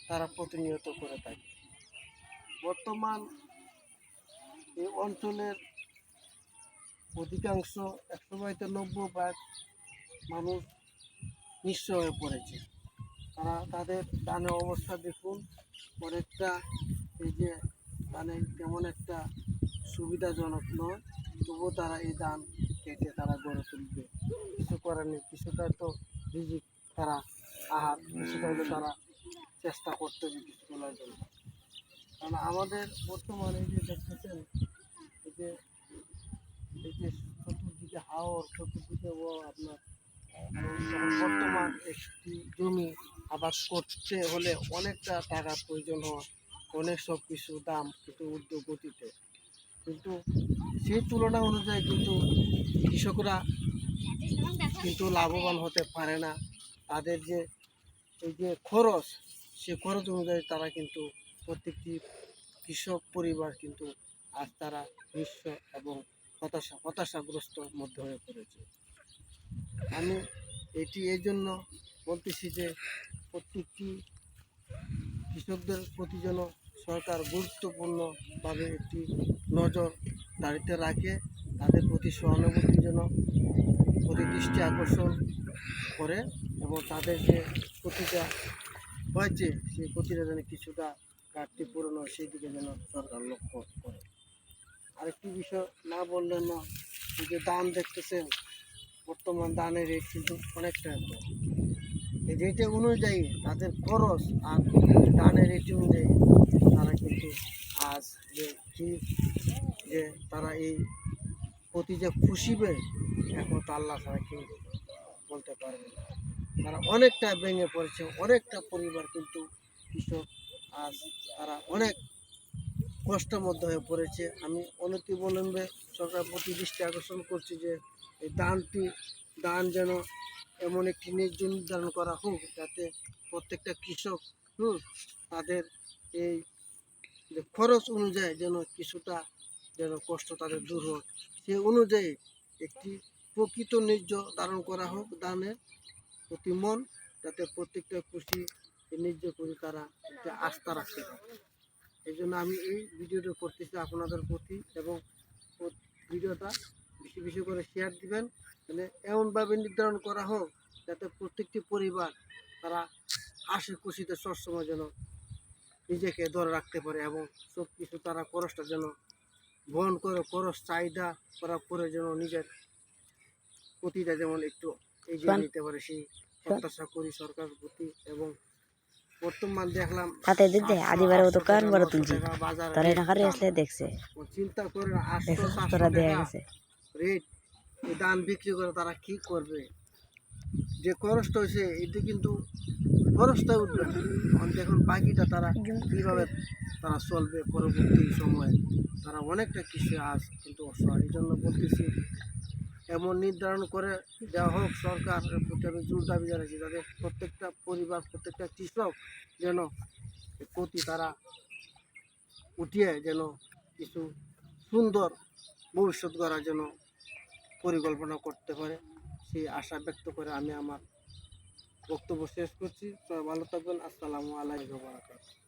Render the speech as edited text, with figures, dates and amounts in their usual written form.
তারা প্রতিনিয়ত করে থাকে। বর্তমান এই অঞ্চলের অধিকাংশ 90% মানুষ নিঃস্ব হয়ে পড়েছে। তাদের দানের অবস্থা দেখুন, অনেকটা এই যে মানে তেমন একটা সুবিধাজনক নয়, তবুও তারা এই ধান কেটে তারা গড়ে তুলবে। কিছু করার নেই, কিছুটা তো রিজিক তারা আহার, কিছুটা হলে তারা চেষ্টা করতে হবে কিছু তোলার জন্য। কারণ আমাদের বর্তমানে যে দেখতেছেন এই যে চতুর্দিকে হাওর, চতুর্দিকে আপনার যখন বর্তমান একটি জমি আবাদ করতে হলে অনেকটা টাকার প্রয়োজন হয়, অনেক সব কিছু দাম কিন্তু ঊর্ধ্ব গতিতে, কিন্তু সেই তুলনা অনুযায়ী কিন্তু কৃষকরা কিন্তু লাভবান হতে পারে না। তাদের যে এই যে খরচ, সে খরচ অনুযায়ী তারা কিন্তু প্রত্যেকটি কৃষক পরিবার কিন্তু আজ তারা নিঃস্ব এবং হতাশাগ্রস্ত মধ্যে হয়ে পড়েছে। আমি এটি এই জন্য বলতেছি যে প্রত্যেকটি কৃষকদের প্রতি যেন সরকার গুরুত্বপূর্ণভাবে একটি নজর দাঁড়িতে রাখে, তাদের প্রতি সহানুভূতি যেন প্রতি দৃষ্টি আকর্ষণ করে এবং তাদের যে ক্ষতিটা হয়েছে সেই ক্ষতিটা যেন কিছুটা ঘাটতি পূরণ হয় সেই দিকে যেন সরকার লক্ষ্য করে। আরেকটি বিষয় না বললে না, এই যে দাম দেখতেছেন, বর্তমান ধানের রেট কিন্তু অনেকটা কম। এই রেটে অনুযায়ী তাদের খরচ আর ধানের রেট অনুযায়ী তারা কিন্তু আজ যে ঠিক যে তারা এই প্রতি যে খুশিবে এখন তো আল্লাহ ছাড়া কেউ বলতে পারবে না। তারা অনেকটা ভেঙে পড়েছে, অনেকটা পরিবার কিন্তু কৃষক আজ তারা অনেক কষ্টের মধ্যে হয়ে পড়েছে। আমি অনতিবিলম্বে সরকার প্রতি দৃষ্টি আকর্ষণ করছি যে এই দান যেন এমন একটি ন্যায্য নির্ধারণ করা হোক যাতে প্রত্যেকটা কৃষক তাদের এই যে খরচ অনুযায়ী যেন কিছুটা যেন কষ্ট তাদের দূর হোক, সে অনুযায়ী একটি প্রকৃত ন্যায্য ধারণ করা হোক দানের প্রতি মন, যাতে প্রত্যেকটা খুশি ন্যায্য করে তারা একটা আস্থা রাখতে পারে। এই জন্য আমি এই ভিডিওটা করতেছি আপনাদের প্রতি, এবং ভিডিওটা বেশি বেশি করে শেয়ার দিবেন, মানে এমনভাবে নির্ধারণ করা হোক যাতে প্রত্যেকটি পরিবার তারা হাসি খুশিতে সবসময় যেন নিজেকে ধরে রাখতে পারে এবং সব কিছু তারা খরচটা যেন বহন করে, খরচ চাহিদা করার পরে যেন নিজের প্রতিটা যেমন একটু এগিয়ে নিতে পারে সেই প্রত্যাশা করি সরকারের প্রতি। এবং বর্তমান দেখলাম চিন্তা করে 800-700 টাকা রেট ধান বিক্রি করে তারা কি করবে? যে খরচটা হয়েছে এটি কিন্তু খরচটা উঠবে, দেখুন বাকিটা তারা কীভাবে তারা চলবে পরবর্তী সময়ে। তারা অনেকটা কিছু আজ কিন্তু অসহায়। এই জন্য বলতেছি এমন নির্ধারণ করে দেওয়া হোক, সরকারের প্রতি আমি জোর দাবি জানাচ্ছি যাতে প্রত্যেকটা পরিবার, প্রত্যেকটা কৃষক যেন প্রতি তারা উঠিয়ে যেন কিছু সুন্দর ভবিষ্যৎ গড়ার জন্য পরিকল্পনা করতে পারে, সেই আশা ব্যক্ত করে আমি আমার বক্তব্য শেষ করছি। সবাই ভালো থাকবেন। আসসালামু আলাইকুম ওয়া রাহমাতুল্লাহ।